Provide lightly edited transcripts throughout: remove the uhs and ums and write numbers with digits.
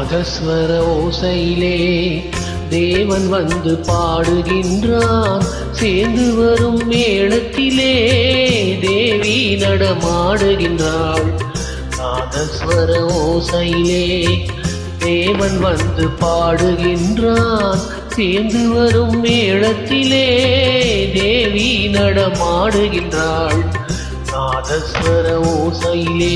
நாதஸ்வர ஓசையிலே தேவன் வந்து பாடுகின்றான். சேர்ந்து வரும் மேளத்திலே தேவி நடமாடுகின்றாள். நாதஸ்வர ஓசையிலே தேவன் வந்து பாடுகின்றான். சேர்ந்து வரும் மேளத்திலே தேவி நடமாடுகின்றாள். நாதஸ்வர ஓசையிலே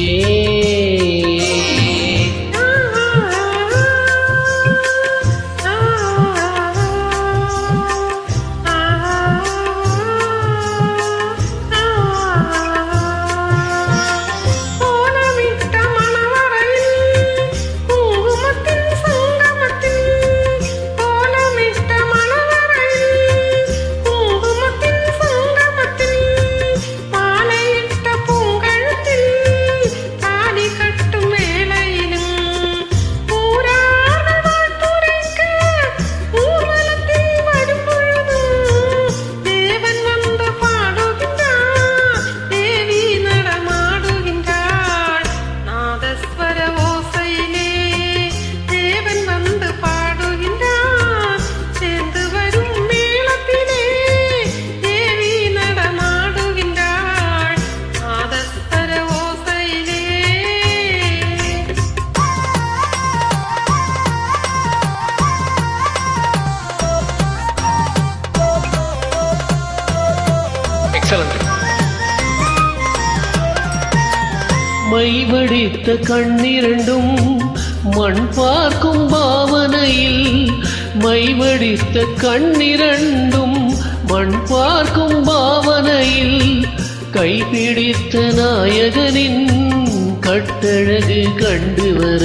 மைவடித்த கண்ணிரண்டும் மண் பார்க்கும் பாவனையில், மைவடித்த கண்ணிரண்டும் மண் பார்க்கும் பாவனையில், கைப்பிடித்த நாயகனின் கட்டழகு கண்டு வர,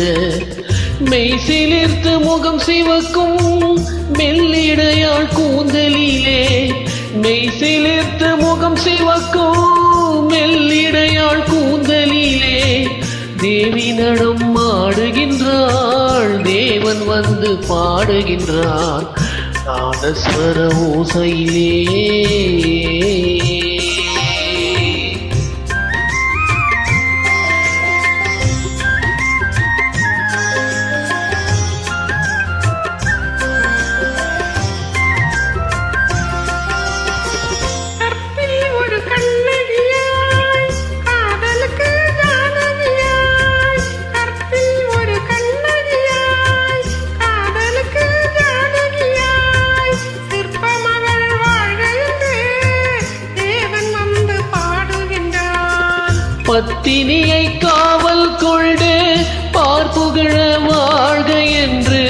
மெய் சிலிர்த்த முகம் சிவக்கும் மெல்லிடையாள் கூந்தலிலே, மெய் சிலிர்த்த முகம் சிவக்கும் மெல்லிடையாள் கூந்தலிலே தேவி நடம் ஆடுகின்றாள். தேவன் வந்து பாடுகின்றான். நாதஸ்வர ஓசையிலே பத்தினியை காவல் கொண்டு பார்ப்புகழ வாழ்க என்று,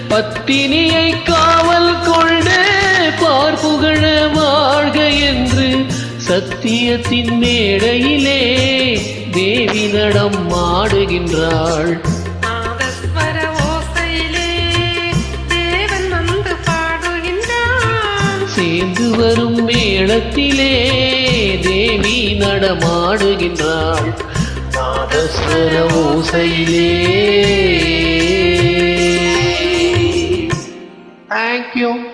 பத்தினியை காவல் கொண்டு பார்ப்புகழ வாழ்க என்று, சத்தியத்தின் மேடையிலே தேவி நடம் ஆடுகின்றாள். நாதஸ்வர ஓசையிலே தேவன் வந்து பாடுகின்றான். சேர்ந்து வரும் மேளத்திலே தேவி நடமாடுகின்றாள். நாதஸ்வர ஓசையிலே. Thank you.